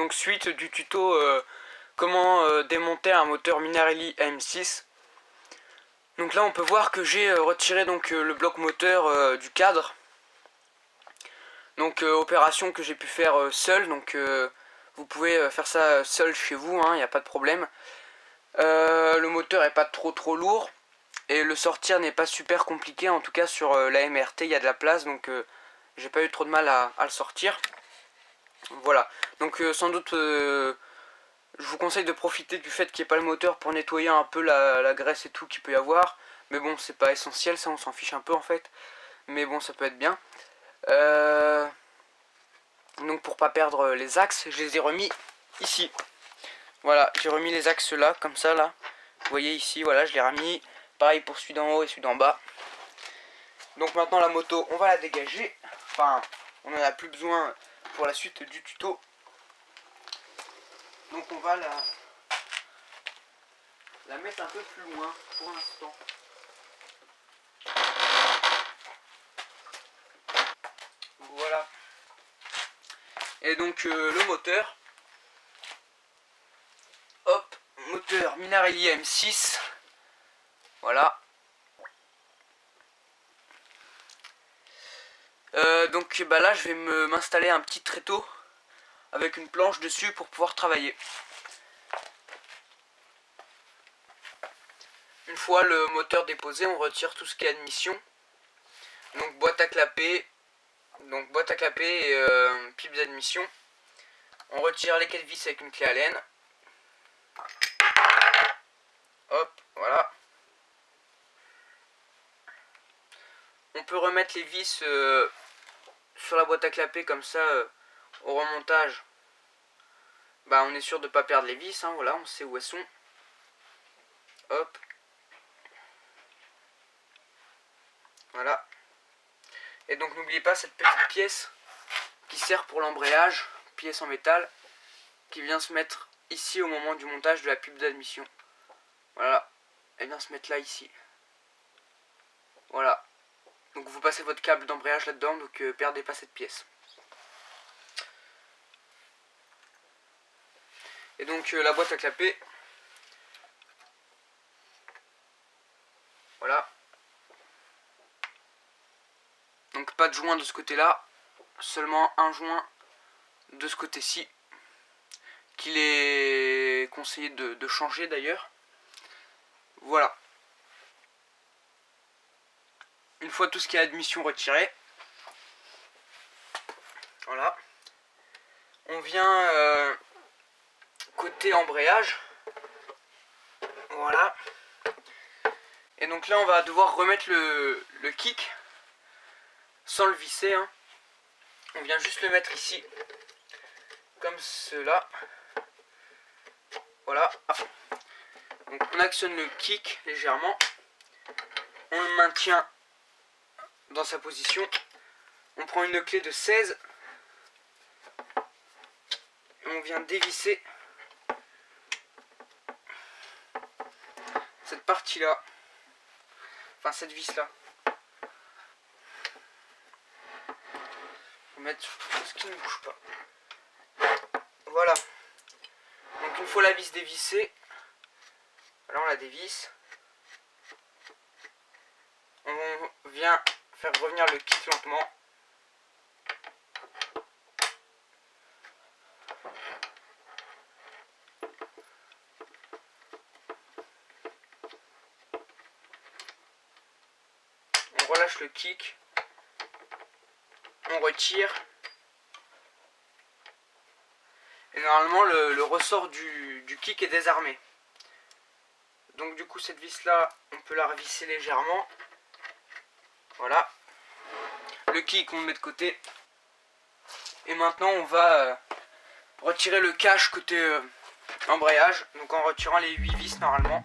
Donc suite du tuto comment démonter un moteur Minarelli AM6. Donc là on peut voir que j'ai retiré donc le bloc moteur du cadre. Donc opération que j'ai pu faire seul, donc vous pouvez faire ça seul chez vous, il n'y a pas de problème. Le moteur est pas trop lourd et le sortir n'est pas super compliqué, en tout cas sur la MRT il y a de la place, donc j'ai pas eu trop de mal à le sortir. Voilà, donc sans doute je vous conseille de profiter du fait qu'il n'y ait pas le moteur pour nettoyer un peu la graisse et tout qu'il peut y avoir. Mais bon, c'est pas essentiel, ça on s'en fiche un peu en fait. Mais bon, ça peut être bien. Donc pour pas perdre les axes, je les ai remis ici. Voilà, j'ai remis les axes là, comme ça là. Vous voyez ici, voilà, je l'ai remis. Pareil pour celui d'en haut et celui d'en bas. Donc maintenant la moto, on va la dégager. Enfin, on n'en a plus besoin pour la suite du tuto. Donc on va la mettre un peu plus loin pour l'instant. Voilà. Et donc le moteur. Hop, moteur Minarelli M6. Voilà. Donc bah là je vais m'installer un petit tréteau avec une planche dessus pour pouvoir travailler. Une fois le moteur déposé, on retire tout ce qui est admission. Donc boîte à clapper et pipe d'admission. On retire les 4 vis avec une clé Allen. Hop, voilà. On peut remettre les vis sur la boîte à clapper comme ça au remontage. Bah on est sûr de ne pas perdre les vis, voilà, on sait où elles sont. Hop. Voilà. Et donc n'oubliez pas cette petite pièce qui sert pour l'embrayage, pièce en métal, qui vient se mettre ici au moment du montage de la pipe d'admission. Voilà, elle vient se mettre là ici. Voilà. Donc vous passez votre câble d'embrayage là-dedans, donc perdez pas cette pièce. Et donc la boîte à clapper. Voilà. Donc pas de joint de ce côté-là, seulement un joint de ce côté-ci, qu'il est conseillé de changer d'ailleurs. Voilà. Une fois tout ce qui est admission retiré, voilà, on vient côté embrayage, voilà, et donc là on va devoir remettre le kick sans le visser, on vient juste le mettre ici, comme cela, voilà, donc on actionne le kick légèrement, on le maintient dans sa position, on prend une clé de 16 et on vient dévisser cette partie là, enfin cette vis là, on va mettre tout ce qui ne bouge pas. Voilà, donc une fois la vis dévissée, alors on la dévisse, on vient faire revenir le kick lentement. On relâche le kick. On retire. Et normalement le ressort du kick est désarmé. Donc du coup cette vis là, on peut la revisser légèrement. Voilà. Le kick on le met de côté. Et maintenant on va retirer le cache côté embrayage. Donc en retirant les 8 vis normalement.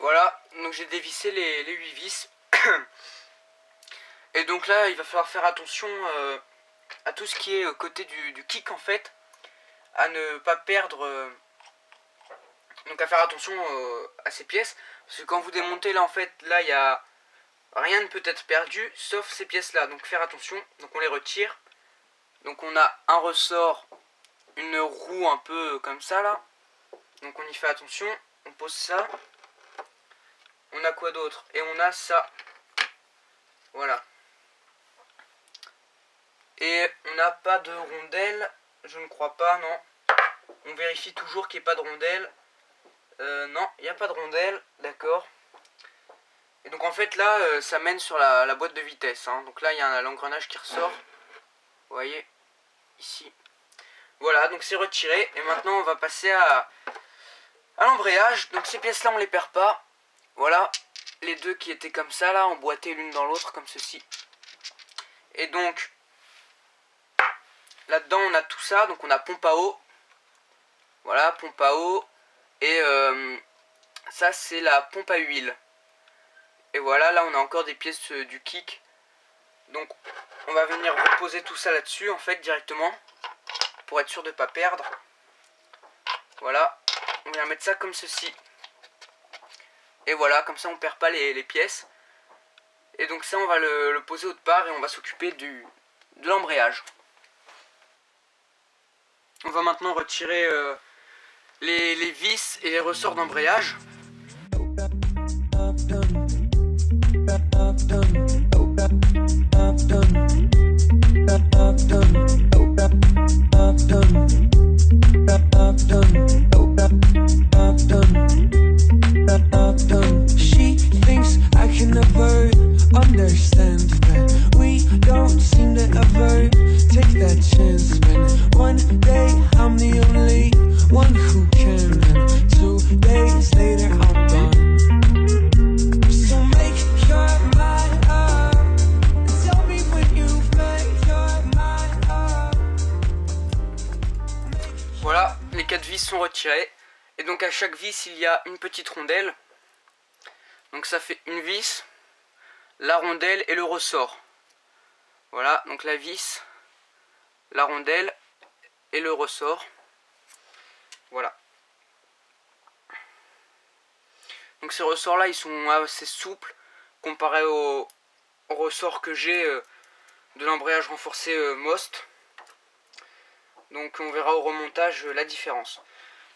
Voilà, donc j'ai dévissé les 8 vis. Et donc là, il va falloir faire attention à tout ce qui est côté du kick en fait. À ne pas perdre... donc à faire attention à ces pièces. Parce que quand vous démontez là en fait, là il y a... Rien ne peut être perdu, sauf ces pièces là. Donc faire attention, donc on les retire. Donc on a un ressort, une roue un peu comme ça là. Donc on y fait attention, on pose ça. On a quoi d'autre? Et on a ça. Voilà. Et on n'a pas de rondelle, je ne crois pas, non. On vérifie toujours qu'il n'y ait pas de rondelle. Non, il n'y a pas de rondelle, d'accord. Et donc en fait là, ça mène sur la boîte de vitesse. Hein. Donc là, il y a l'engrenage qui ressort. Vous voyez, ici. Voilà, donc c'est retiré. Et maintenant, on va passer à l'embrayage. Donc ces pièces-là, on les perd pas. Voilà, les deux qui étaient comme ça, là, emboîtées l'une dans l'autre, comme ceci. Et donc, là-dedans, on a tout ça. Donc on a pompe à eau. Voilà, pompe à eau. Et ça, c'est la pompe à huile. Et voilà, là, on a encore des pièces du kick. Donc, on va venir reposer tout ça là-dessus, en fait, directement. Pour être sûr de ne pas perdre. Voilà. On vient mettre ça comme ceci. Et voilà, comme ça, on ne perd pas les pièces. Et donc ça, on va le poser autre part et on va s'occuper de l'embrayage. On va maintenant retirer les vis et les ressorts d'embrayage. She thinks I can never understand that we don't seem to ever take that chance. When one day I'm the only one who can, and 2 days later I'm gone. So make your mind up and tell me when you make your mind up. Voilà, les 4 vis sont retirées. Et donc à chaque vis, il y a une petite rondelle. Donc ça fait une vis, la rondelle et le ressort. Voilà, donc la vis, la rondelle et le ressort. Voilà. Donc ces ressorts-là, ils sont assez souples comparé au ressort que j'ai de l'embrayage renforcé Most. Donc on verra au remontage la différence.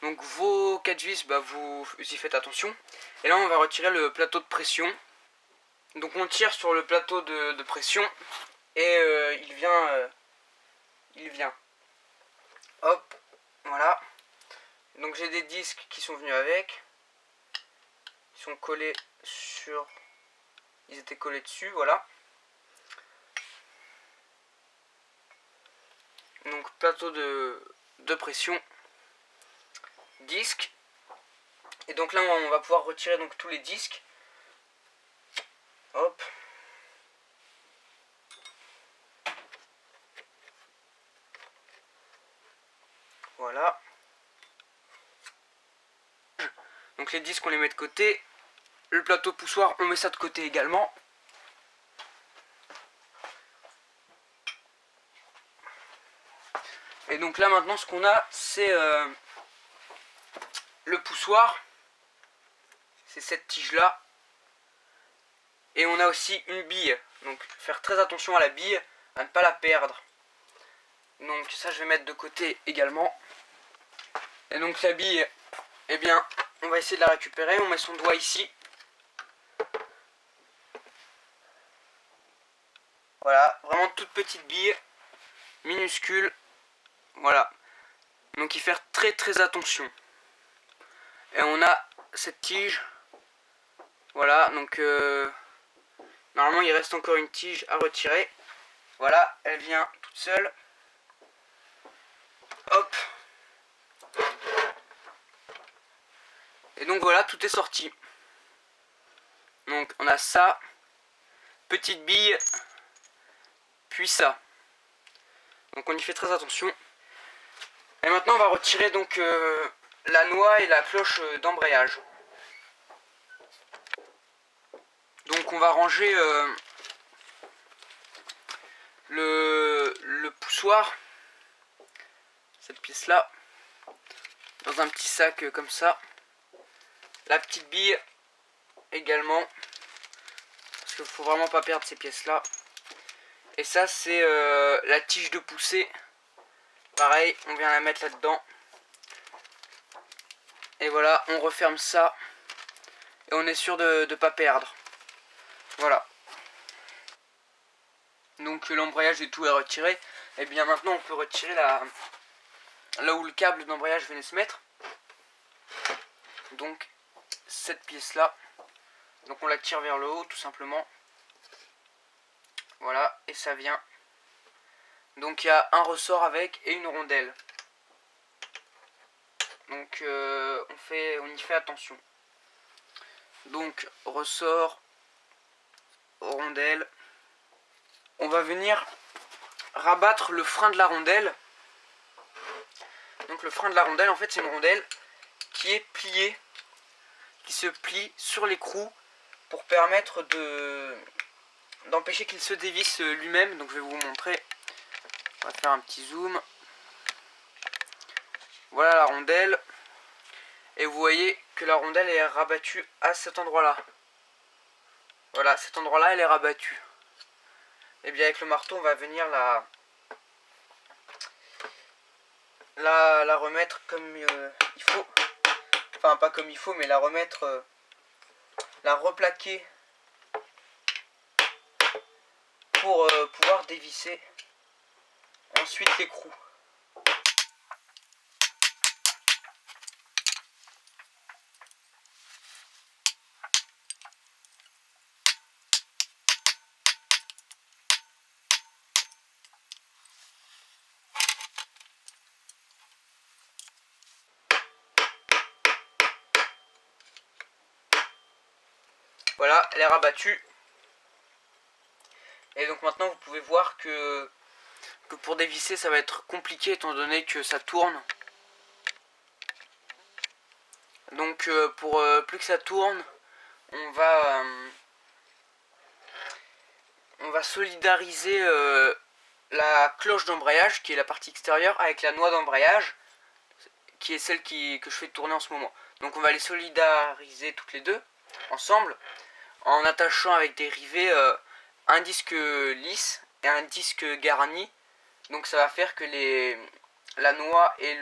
Donc vos 4 vis, vous y faites attention. Et là on va retirer le plateau de pression. Donc on tire sur le plateau de pression et il vient. Hop, voilà. Donc j'ai des disques qui sont venus avec. Ils sont collés sur... Ils étaient collés dessus, voilà. Donc plateau de pression. Disque. Et donc là on va pouvoir retirer donc tous les disques. Hop. Voilà. Donc les disques on les met de côté. Le plateau poussoir on met ça de côté également. Et donc là maintenant ce qu'on a c'est le poussoir. C'est cette tige là. Et on a aussi une bille. Donc faire très attention à la bille, à ne pas la perdre. Donc ça je vais mettre de côté également. Et donc la bille, eh bien on va essayer de la récupérer. On met son doigt ici. Voilà, vraiment toute petite bille, minuscule. Voilà. Donc y faire très très attention. Et on a cette tige. Voilà, donc normalement il reste encore une tige à retirer. Voilà, elle vient toute seule. Hop. Et donc voilà, tout est sorti. Donc on a ça, petite bille, puis ça. Donc on y fait très attention. Et maintenant on va retirer donc la noix et la cloche d'embrayage. on va ranger le poussoir, cette pièce là, dans un petit sac comme ça. La petite bille également, parce qu'il faut vraiment pas perdre ces pièces là. Et ça c'est la tige de poussée, pareil on vient la mettre là dedans. Et voilà, on referme ça et on est sûr de ne pas perdre. Voilà. Donc l'embrayage et tout est retiré. Et bien maintenant on peut retirer là où le câble d'embrayage venait se mettre. Donc cette pièce là. Donc on la tire vers le haut tout simplement. Voilà, et ça vient. Donc il y a un ressort avec et une rondelle. Donc on y fait attention. Donc ressort, rondelle. On va venir rabattre le frein de la rondelle. Donc le frein de la rondelle, en fait c'est une rondelle qui est pliée, qui se plie sur l'écrou pour permettre d'empêcher qu'il se dévisse lui-même. Donc je vais vous montrer. On va faire un petit zoom. Voilà la rondelle. Et vous voyez que la rondelle est rabattue à cet endroit-là. Voilà, cet endroit-là elle est rabattue. Et bien avec le marteau on va venir la remettre comme il faut. Enfin pas comme il faut, mais la remettre, la replaquer pour pouvoir dévisser ensuite l'écrou. Voilà, elle est rabattue. Et donc maintenant vous pouvez voir que pour dévisser ça va être compliqué étant donné que ça tourne. Donc pour plus que ça tourne, on va solidariser la cloche d'embrayage qui est la partie extérieure avec la noix d'embrayage qui est celle que je fais tourner en ce moment. Donc on va les solidariser toutes les deux ensemble en attachant avec des rivets un disque lisse et un disque garni. Donc ça va faire que la noix et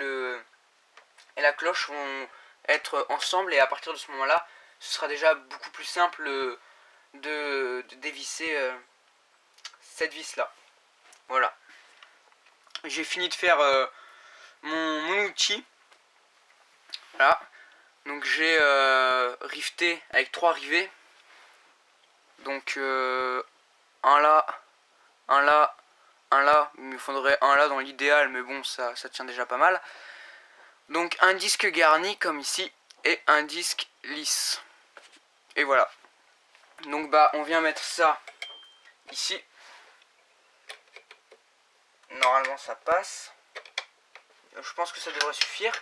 la cloche vont être ensemble, et à partir de ce moment là ce sera déjà beaucoup plus simple de dévisser cette vis là. Voilà, j'ai fini de faire mon outil. Voilà, donc j'ai riveté avec 3 rivets. Donc un là, un là, un là. Il me faudrait un là dans l'idéal, mais bon ça tient déjà pas mal. Donc un disque garni comme ici et un disque lisse. Et voilà. Donc bah on vient mettre ça ici. Normalement ça passe. Je pense que ça devrait suffire.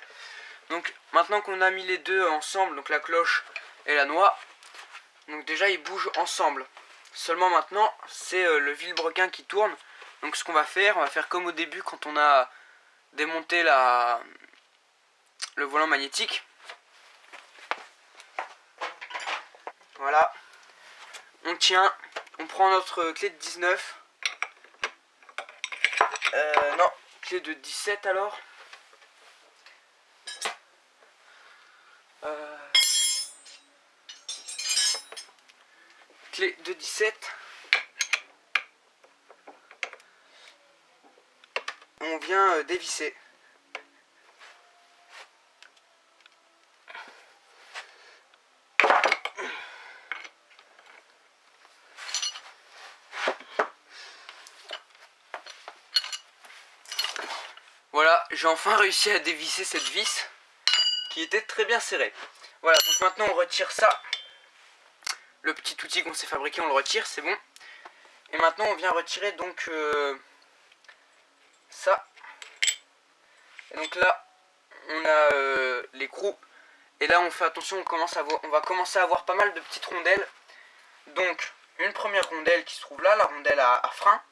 Donc maintenant qu'on a mis les deux ensemble, donc la cloche et la noix, donc déjà ils bougent ensemble. Seulement maintenant c'est le vilebrequin qui tourne. Donc ce qu'on va faire, on va faire comme au début quand on a démonté le volant magnétique. Voilà. On tient, on prend notre clé de 19. Non, clé de 17 alors. Clé de 17. On vient dévisser. Voilà, j'ai enfin réussi à dévisser cette vis qui était très bien serrée. Voilà, donc maintenant on retire ça. Le petit outil qu'on s'est fabriqué, on le retire, c'est bon. Et maintenant on vient retirer donc ça. Et donc là, on a l'écrou. Et là on fait attention, on va commencer à avoir pas mal de petites rondelles. Donc une première rondelle qui se trouve là, la rondelle à frein.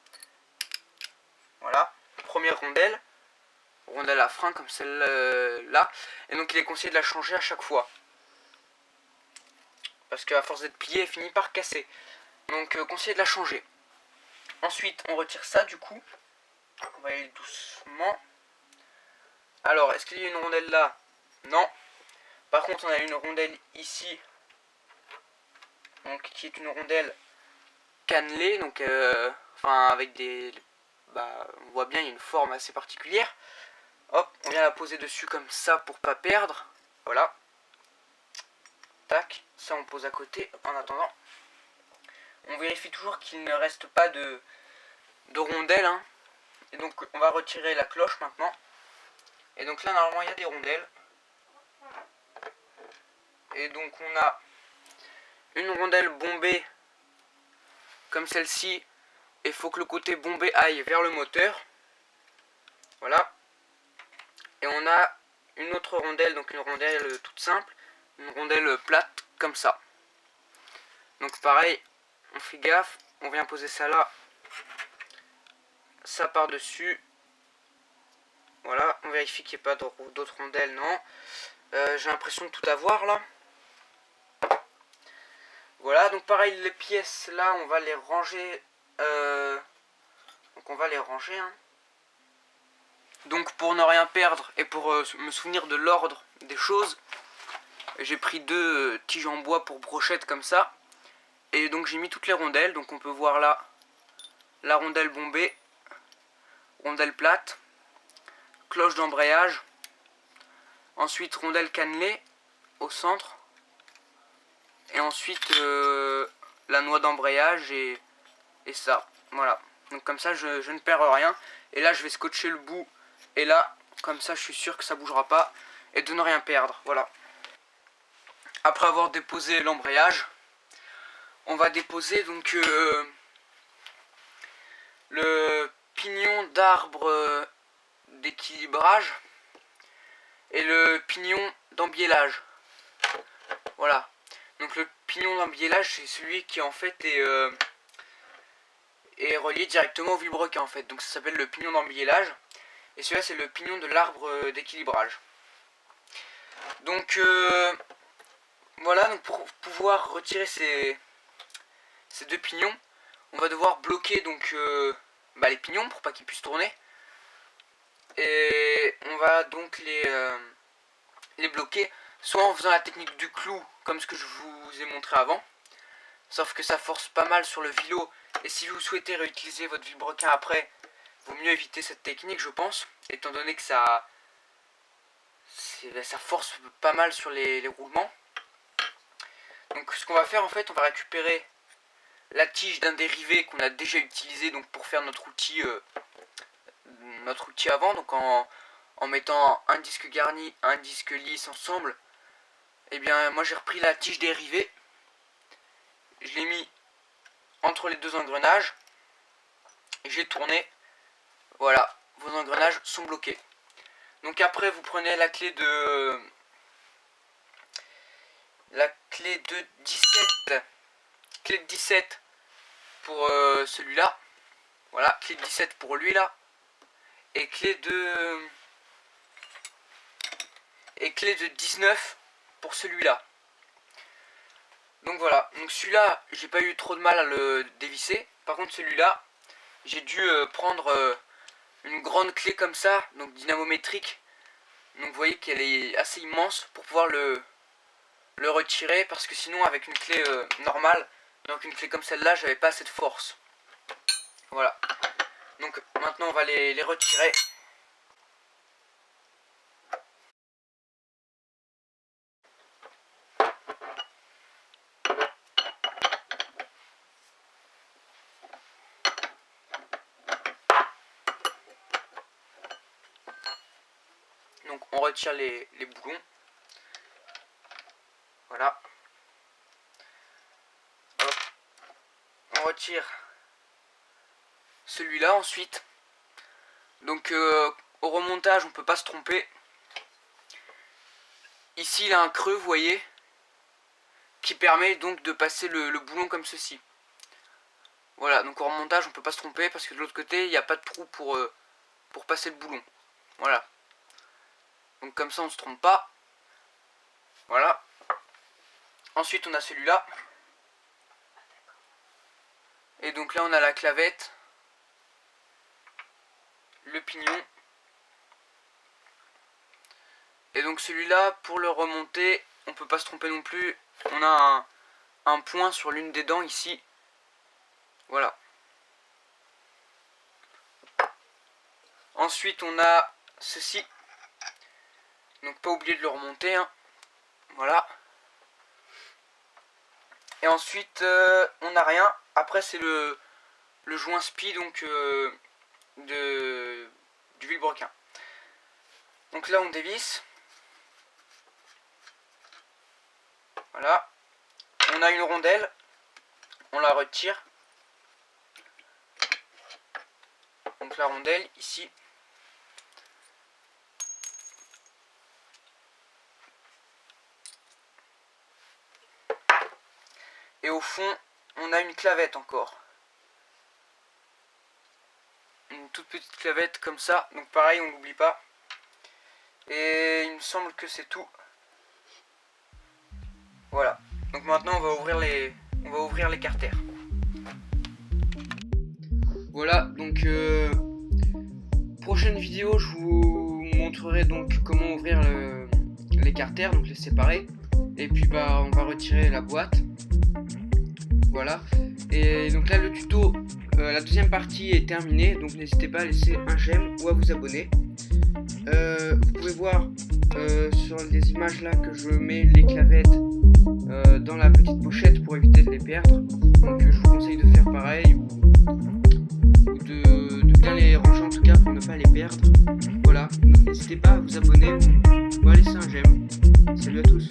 Voilà, première rondelle à frein comme celle-là. Et donc il est conseillé de la changer à chaque fois. Parce qu'à force d'être pliée, elle finit par casser. Donc conseillé de la changer. Ensuite, on retire ça du coup. On va y aller doucement. Alors, est-ce qu'il y a une rondelle là? Non. Par contre, on a une rondelle ici. Donc, qui est une rondelle cannelée. Donc, enfin, avec des... on voit bien, il y a une forme assez particulière. Hop, on vient la poser dessus comme ça pour pas perdre. Voilà. Tac, ça on pose à côté en attendant. On vérifie toujours qu'il ne reste pas de rondelles. Hein. Et donc, on va retirer la cloche maintenant. Et donc là, normalement, il y a des rondelles. Et donc, on a une rondelle bombée comme celle-ci. Et il faut que le côté bombé aille vers le moteur. Voilà. Et on a une autre rondelle, donc une rondelle toute simple. Une rondelle plate comme ça. Donc pareil, on fait gaffe. On vient poser ça là. Ça par dessus. Voilà, on vérifie qu'il n'y ait pas d'autres rondelles, non. J'ai l'impression de tout avoir là. Voilà, donc pareil, les pièces là, on va les ranger. Donc on va les ranger. Hein. Donc pour ne rien perdre et pour me souvenir de l'ordre des choses, j'ai pris 2 tiges en bois pour brochette comme ça. Et donc j'ai mis toutes les rondelles. Donc on peut voir là la rondelle bombée, rondelle plate, cloche d'embrayage, ensuite rondelle cannelée au centre, et ensuite la noix d'embrayage et ça. Voilà. Donc comme ça je ne perds rien. Et là je vais scotcher le bout. Et là, comme ça je suis sûr que ça bougera pas. Et de ne rien perdre. Voilà. Après avoir déposé l'embrayage, on va déposer donc le pignon d'arbre d'équilibrage et le pignon d'embiellage. Voilà. Donc le pignon d'embiellage, c'est celui qui en fait est relié directement au vilebrequin en fait. Donc ça s'appelle le pignon d'embiellage. Et celui-là c'est le pignon de l'arbre d'équilibrage. Donc voilà, donc pour pouvoir retirer ces 2 pignons, on va devoir bloquer donc les pignons pour pas qu'ils puissent tourner. Et on va donc les bloquer soit en faisant la technique du clou comme ce que je vous ai montré avant, sauf que ça force pas mal sur le vilo, et si vous souhaitez réutiliser votre vilebrequin après, vaut mieux éviter cette technique je pense, étant donné que ça force pas mal sur les roulements. Donc ce qu'on va faire en fait, on va récupérer la tige d'un dérivé qu'on a déjà utilisé donc pour faire notre outil avant, donc en mettant un disque garni, un disque lisse ensemble. Et bien moi j'ai repris la tige dérivée, je l'ai mis entre les 2 engrenages et j'ai tourné. Voilà, vos engrenages sont bloqués. Donc après vous prenez la clé de 17 pour celui-là. Voilà, clé de 17 pour lui là. Et clé de 19 pour celui-là. Donc voilà, donc celui-là, j'ai pas eu trop de mal à le dévisser. Par contre celui-là, j'ai dû prendre une grande clé comme ça, donc dynamométrique. Donc vous voyez qu'elle est assez immense pour pouvoir le retirer, parce que sinon avec une clé normale, donc une clé comme celle-là, j'avais pas assez de force. Voilà. Donc maintenant on va les retirer. Donc on retire les boulons. Voilà. Hop. On retire celui-là ensuite. Donc au remontage on peut pas se tromper. Ici il a un creux, vous voyez, qui permet donc de passer le boulon comme ceci. Voilà, donc au remontage on peut pas se tromper parce que de l'autre côté il n'y a pas de trou pour passer le boulon. Voilà. Donc comme ça on se trompe pas. Voilà. Ensuite on a celui-là. Et donc là on a la clavette, le pignon. Et donc celui-là, pour le remonter, on peut pas se tromper non plus. On a un point sur l'une des dents ici. Voilà. Ensuite on a ceci. Donc pas oublier de le remonter, hein. Voilà. Et ensuite on n'a rien. Après c'est le joint spi donc du vilebrequin. Donc là on dévisse. Voilà. On a une rondelle. On la retire. Donc la rondelle ici. Et au fond, on a une clavette encore. Une toute petite clavette comme ça. Donc pareil, on n'oublie pas. Et il me semble que c'est tout. Voilà. Donc maintenant, on va ouvrir les carters. Voilà, donc prochaine vidéo, je vous montrerai donc comment ouvrir les carters, donc les séparer. Et puis bah on va retirer la boîte. Voilà. Et donc là le tuto, la deuxième partie est terminée. Donc n'hésitez pas à laisser un j'aime ou à vous abonner. Vous pouvez voir sur les images là que je mets les clavettes dans la petite pochette pour éviter de les perdre. Donc je vous conseille de faire pareil ou de bien les ranger en tout cas pour ne pas les perdre. Voilà, donc n'hésitez pas à vous abonner ou à laisser un j'aime. Salut à tous.